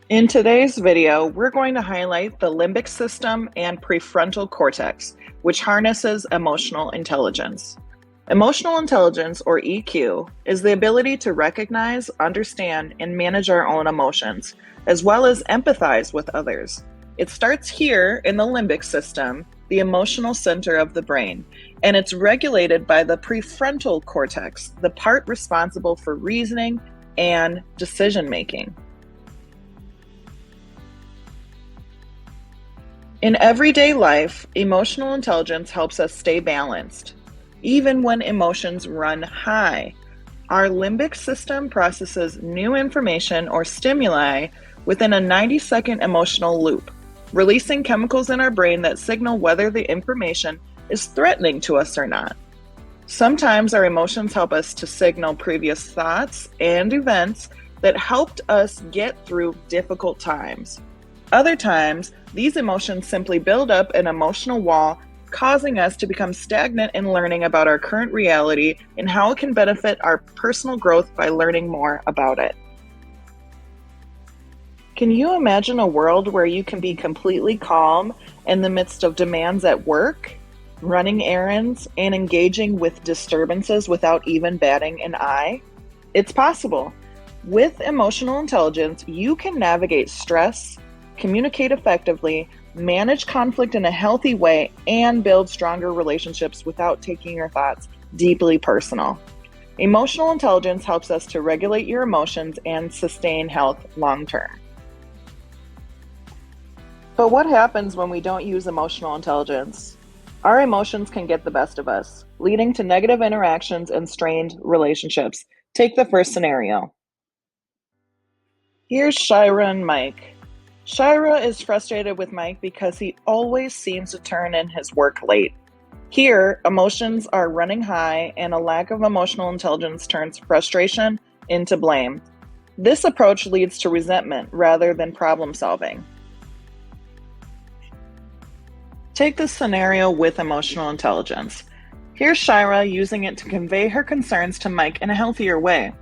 In today's video, we're going to highlight the limbic system and prefrontal cortex, which harnesses emotional intelligence. Emotional intelligence, or EQ, is the ability to recognize, understand, and manage our own emotions, as well as empathize with others. It starts here in the limbic system, the emotional center of the brain, and it's regulated by the prefrontal cortex, the part responsible for reasoning and decision making. In everyday life, emotional intelligence helps us stay balanced. Even when emotions run high, our limbic system processes new information or stimuli within a 90-second emotional loop, releasing chemicals in our brain that signal whether the information is threatening to us or not. Sometimes our emotions help us to signal previous thoughts and events that helped us get through difficult times. Other times, these emotions simply build up an emotional wall, causing us to become stagnant in learning about our current reality and how it can benefit our personal growth by learning more about it. Can you imagine a world where you can be completely calm in the midst of demands at work, running errands, and engaging with disturbances without even batting an eye? It's possible. With emotional intelligence, you can navigate stress, communicate effectively, manage conflict in a healthy way, and build stronger relationships without taking your thoughts deeply personal. Emotional intelligence helps us to regulate your emotions and sustain health long term. But what happens when we don't use emotional intelligence? Our emotions can get the best of us, leading to negative interactions and strained relationships. Take the first scenario. Here's Shira and Mike. Shira is frustrated with Mike because he always seems to turn in his work late. Here, emotions are running high, and a lack of emotional intelligence turns frustration into blame. This approach leads to resentment rather than problem solving. Take this scenario with emotional intelligence. Here's Shira using it to convey her concerns to Mike in a healthier way.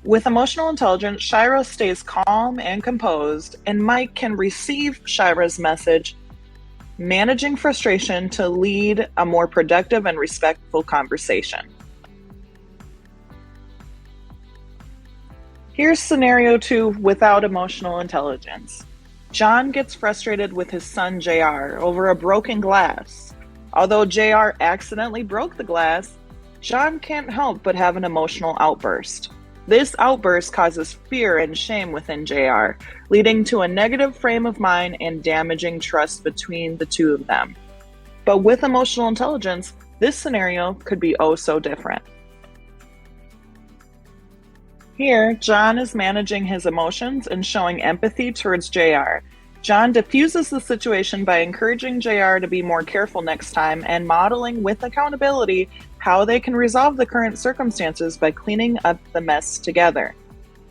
With emotional intelligence, Shira stays calm and composed, and Mike can receive Shira's message, managing frustration to lead a more productive and respectful conversation. Here's scenario 2 without emotional intelligence. John gets frustrated with his son JR over a broken glass. Although JR accidentally broke the glass, John can't help but have an emotional outburst. This outburst causes fear and shame within JR, leading to a negative frame of mind and damaging trust between the two of them. But with emotional intelligence, this scenario could be oh so different. Here, John is managing his emotions and showing empathy towards JR. John diffuses the situation by encouraging JR to be more careful next time and modeling with accountability how they can resolve the current circumstances by cleaning up the mess together.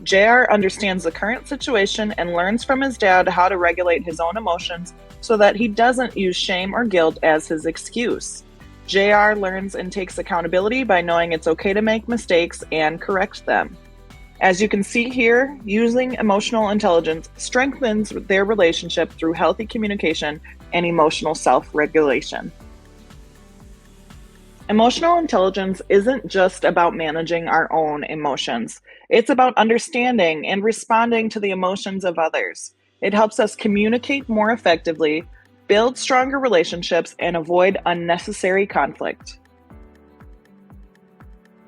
JR understands the current situation and learns from his dad how to regulate his own emotions so that he doesn't use shame or guilt as his excuse. JR learns and takes accountability by knowing it's okay to make mistakes and correct them. As you can see here, using emotional intelligence strengthens their relationship through healthy communication and emotional self-regulation. Emotional intelligence isn't just about managing our own emotions. It's about understanding and responding to the emotions of others. It helps us communicate more effectively, build stronger relationships, and avoid unnecessary conflict.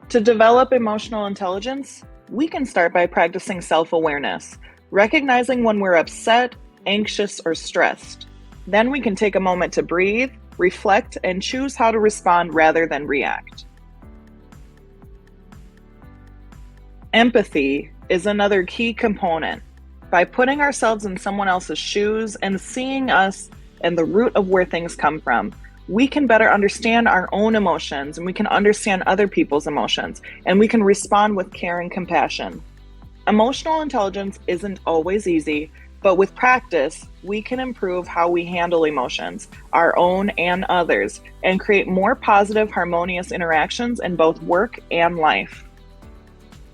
To develop emotional intelligence, we can start by practicing self-awareness, recognizing when we're upset, anxious, or stressed. Then we can take a moment to breathe, reflect, and choose how to respond rather than react. Empathy is another key component. By putting ourselves in someone else's shoes and seeing us and the root of where things come from, we can better understand our own emotions, and we can understand other people's emotions, and we can respond with care and compassion. Emotional intelligence isn't always easy, but with practice, we can improve how we handle emotions, our own and others, and create more positive, harmonious interactions in both work and life.